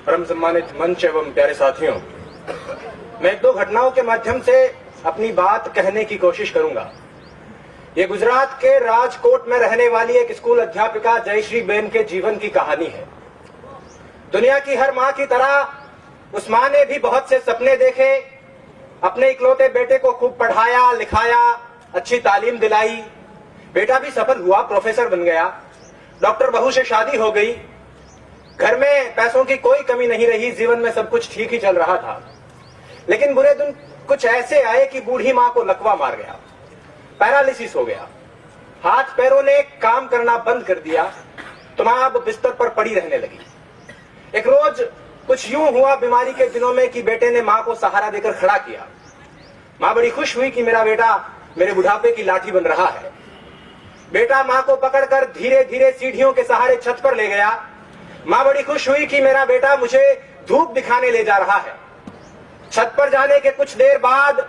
परम सम्मानित मंच एवं प्यारे साथियों, मैं एक दो घटनाओं के माध्यम से अपनी बात कहने की कोशिश करूंगा। ये गुजरात के राजकोट में रहने वाली एक स्कूल अध्यापिका जयश्री बेन के जीवन की कहानी है। दुनिया की हर मां की तरह उस मां ने भी बहुत से सपने देखे, अपने इकलौते बेटे को खूब पढ़ाया लिखाया, अच्छी तालीम दिलाई। बेटा भी सफल हुआ, प्रोफेसर बन गया, डॉक्टर बहू से शादी हो गई, घर में पैसों की कोई कमी नहीं रही, जीवन में सब कुछ ठीक ही चल रहा था। लेकिन बुरे दिन कुछ ऐसे आए कि बूढ़ी मां को लकवा मार गया, पैरालिसिस हो गया, हाथ पैरों ने काम करना बंद कर दिया, तो मां अब बिस्तर पर पड़ी रहने लगी। एक रोज कुछ यूं हुआ बीमारी के दिनों में कि बेटे ने मां को सहारा देकर खड़ा किया। मां बड़ी खुश हुई कि मेरा बेटा मेरे बुढ़ापे की लाठी बन रहा है। बेटा मां को पकड़कर धीरे धीरे सीढ़ियों के सहारे छत पर ले गया। मां बड़ी खुश हुई कि मेरा बेटा मुझे धूप दिखाने ले जा रहा है। छत पर जाने के कुछ देर बाद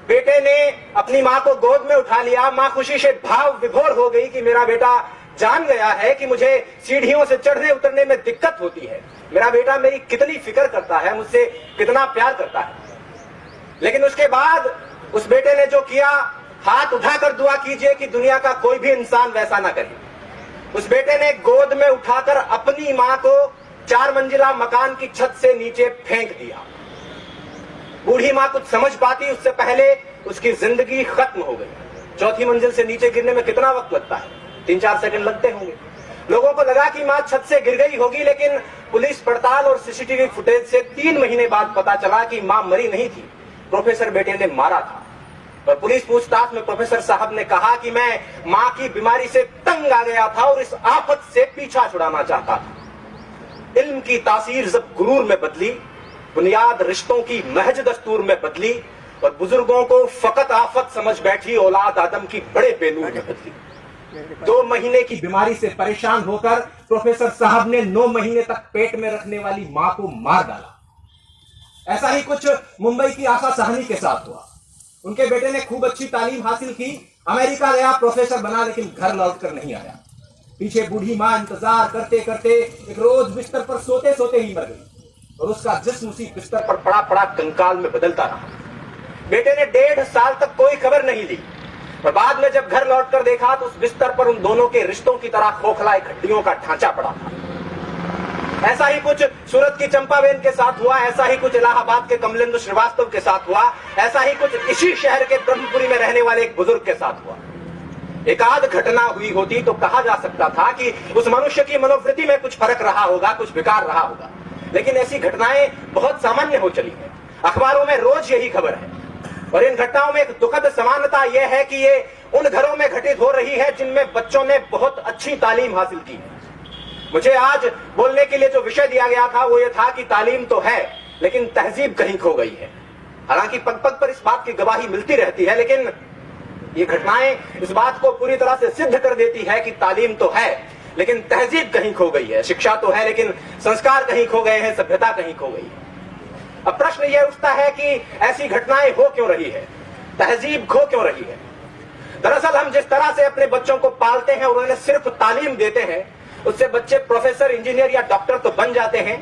बेटे ने अपनी मां को गोद में उठा लिया। मां खुशी से भाव विभोर हो गई कि मेरा बेटा जान गया है कि मुझे सीढ़ियों से चढ़ने उतरने में दिक्कत होती है, मेरा बेटा मेरी कितनी फिक्र करता है, मुझसे कितना प्यार करता है। लेकिन उसके बाद उस बेटे ने जो किया, हाथ उठाकर दुआ कीजिए कि दुनिया का कोई भी इंसान वैसा ना करे। उस बेटे ने गोद में उठाकर अपनी मां को 4 मंजिला मकान की छत से नीचे फेंक दिया। बूढ़ी मां कुछ समझ पाती उससे पहले उसकी जिंदगी खत्म हो गई। 4थी मंजिल से नीचे गिरने में कितना वक्त लगता है? 3-4 सेकंड लगते होंगे। लोगों को लगा कि मां छत से गिर गई होगी, लेकिन पुलिस पड़ताल और सीसीटीवी फुटेज से 3 महीने बाद पता चला कि मां मरी नहीं थी, प्रोफेसर बेटे ने मारा था। और पुलिस पूछताछ में प्रोफेसर साहब ने कहा कि मैं मां की बीमारी से तंग आ गया था और इस आफत से पीछा छुड़ाना चाहता था। इल्म की तासीर जब गुरूर में बदली, बुनियाद रिश्तों की महज दस्तूर में बदली और बुजुर्गों को फकत आफत समझ बैठी औलाद आदम की बड़े बेनूर में बदली। 2 महीने की बीमारी से परेशान होकर प्रोफेसर साहब ने 9 महीने तक पेट में रखने वाली मां को मार डाला। ऐसा ही कुछ मुंबई की आशा साहनी के साथ हुआ। उनके बेटे ने खूब अच्छी तालीम हासिल की, अमेरिका गया, प्रोफेसर बना, लेकिन घर लौटकर नहीं आया। पीछे बूढ़ी मां इंतजार करते करते एक रोज बिस्तर पर सोते सोते ही मर गई और उसका जिस्म उसी बिस्तर पर पड़ा पड़ा कंकाल में बदलता रहा। बेटे ने 1.5 साल तक कोई खबर नहीं ली और बाद में जब घर लौटकर देखा तो उस बिस्तर पर उन दोनों के रिश्तों की तरह खोखला एक हड्डियों का ढांचा पड़ा था। ऐसा ही कुछ सूरत की चंपाबेन के साथ हुआ, ऐसा ही कुछ इलाहाबाद के कमलेंद्र श्रीवास्तव के साथ हुआ, ऐसा ही कुछ इसी शहर के ब्रह्मपुरी में रहने वाले एक बुजुर्ग के साथ हुआ। एक आध घटना हुई होती तो कहा जा सकता था कि उस मनुष्य की मनोवृत्ति में कुछ फर्क रहा होगा, कुछ विकार रहा होगा, लेकिन ऐसी घटनाएं बहुत सामान्य हो चली है। अखबारों में रोज यही खबर है और इन घटनाओं में एक दुखद समानता यह है कि ये उन घरों में घटित हो रही है जिनमें बच्चों ने बहुत अच्छी तालीम हासिल की है। मुझे आज बोलने के लिए जो विषय दिया गया था वो ये था कि तालीम तो है लेकिन तहजीब कहीं खो गई है। हालांकि पग पग पर इस बात की गवाही मिलती रहती है, लेकिन ये घटनाएं इस बात को पूरी तरह से सिद्ध कर देती है कि तालीम तो है लेकिन तहजीब कहीं खो गई है। शिक्षा तो है लेकिन संस्कार कहीं खो गए हैं, सभ्यता कहीं खो गई है। अब प्रश्न यह उठता है कि ऐसी घटनाएं हो क्यों रही है, तहजीब खो क्यों रही है। दरअसल हम जिस तरह से अपने बच्चों को पालते हैं और उन्हें सिर्फ तालीम देते हैं, उससे बच्चे प्रोफेसर, इंजीनियर या डॉक्टर तो बन जाते हैं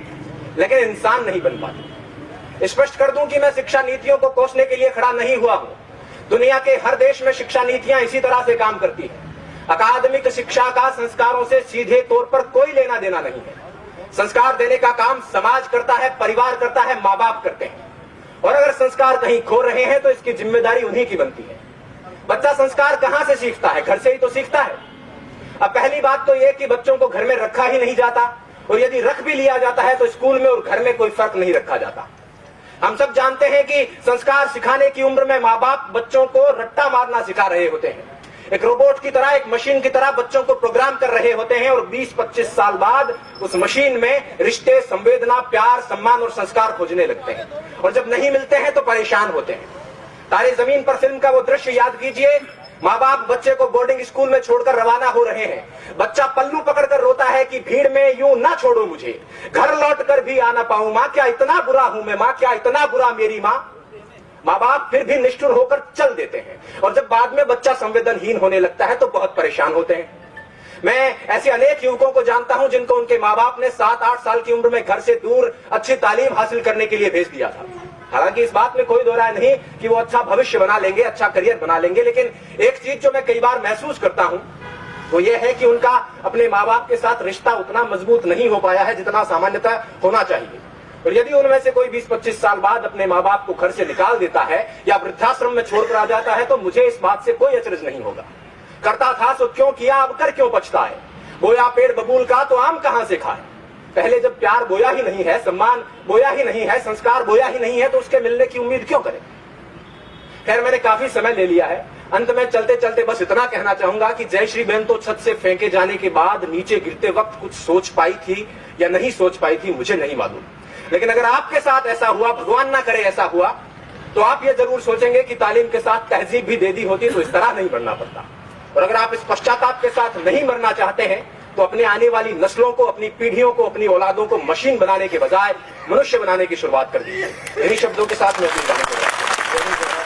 लेकिन इंसान नहीं बन पाते। स्पष्ट कर दूं कि मैं शिक्षा नीतियों को कोसने के लिए खड़ा नहीं हुआ हूं। दुनिया के हर देश में शिक्षा नीतियां इसी तरह से काम करती हैं। अकादमिक शिक्षा का संस्कारों से सीधे तौर पर कोई लेना देना नहीं है। संस्कार देने का काम समाज करता है, परिवार करता है, माँ बाप करते हैं। और अगर संस्कार कहीं खो रहे हैं तो इसकी जिम्मेदारी उन्हीं की बनती है। बच्चा संस्कार कहां से सीखता है? घर से ही तो सीखता है। अब पहली बात तो यह कि बच्चों को घर में रखा ही नहीं जाता और यदि रख भी लिया जाता है तो स्कूल में और घर में कोई फर्क नहीं रखा जाता। हम सब जानते हैं कि संस्कार सिखाने की उम्र में माँ बाप बच्चों को रट्टा मारना सिखा रहे होते हैं। एक रोबोट की तरह, एक मशीन की तरह बच्चों को प्रोग्राम कर रहे होते हैं और 20-25 साल बाद उस मशीन में रिश्ते, संवेदना, प्यार, सम्मान और संस्कार खोजने लगते हैं और जब नहीं मिलते हैं तो परेशान होते हैं। तारे जमीन पर फिल्म का वो दृश्य याद कीजिए। माँ बाप बच्चे को बोर्डिंग स्कूल में छोड़कर रवाना हो रहे हैं। बच्चा पल्लू पकड़कर रोता है कि भीड़ में यूं ना छोड़ो मुझे, घर लौट कर भी आना पाऊं माँ, क्या इतना बुरा हूं मैं माँ, क्या इतना बुरा मेरी माँ। माँ बाप फिर भी निष्ठुर होकर चल देते हैं और जब बाद में बच्चा संवेदनहीन होने लगता है तो बहुत परेशान होते हैं। मैं ऐसे अनेक युवकों को जानता हूं जिनको उनके माँ बाप ने 7-8 साल की उम्र में घर से दूर अच्छी तालीम हासिल करने के लिए भेज दिया था। हालांकि इस बात में कोई दो राय नहीं कि वो अच्छा भविष्य बना लेंगे, अच्छा करियर बना लेंगे, लेकिन एक चीज जो मैं कई बार महसूस करता हूं वो ये है कि उनका अपने माँ बाप के साथ रिश्ता उतना मजबूत नहीं हो पाया है जितना सामान्यतः होना चाहिए। और यदि उनमें से कोई 20-25 साल बाद अपने माँ बाप को घर से निकाल देता है या वृद्धाश्रम में छोड़कर आ जाता है तो मुझे इस बात से कोई अचरज नहीं होगा। करता था सो क्यों किया, अब कर क्यों पछता है। बोया पेड़ बबूल का तो आम कहां से खाए। पहले जब प्यार बोया ही नहीं है, सम्मान बोया ही नहीं है, संस्कार बोया ही नहीं है तो उसके मिलने की उम्मीद क्यों करें। खैर मैंने काफी समय ले लिया है। अंत में चलते चलते बस इतना कहना चाहूंगा कि जयश्री बहन तो छत से फेंके जाने के बाद नीचे गिरते वक्त कुछ सोच पाई थी या नहीं सोच पाई थी मुझे नहीं मालूम, लेकिन अगर आपके साथ ऐसा हुआ, भगवान ना करे ऐसा हुआ, तो आप ये जरूर सोचेंगे कि तालीम के साथ तहजीब भी दे दी होती तो इस तरह नहीं मरना पड़ता। और अगर आप इस पश्चाताप के साथ नहीं मरना चाहते हैं तो अपने आने वाली नस्लों को, अपनी पीढ़ियों को, अपनी औलादों को मशीन बनाने के बजाय मनुष्य बनाने की शुरुआत कर दीजिए। इन्हीं शब्दों के साथ मैं अपनी बात कर रहा हूं।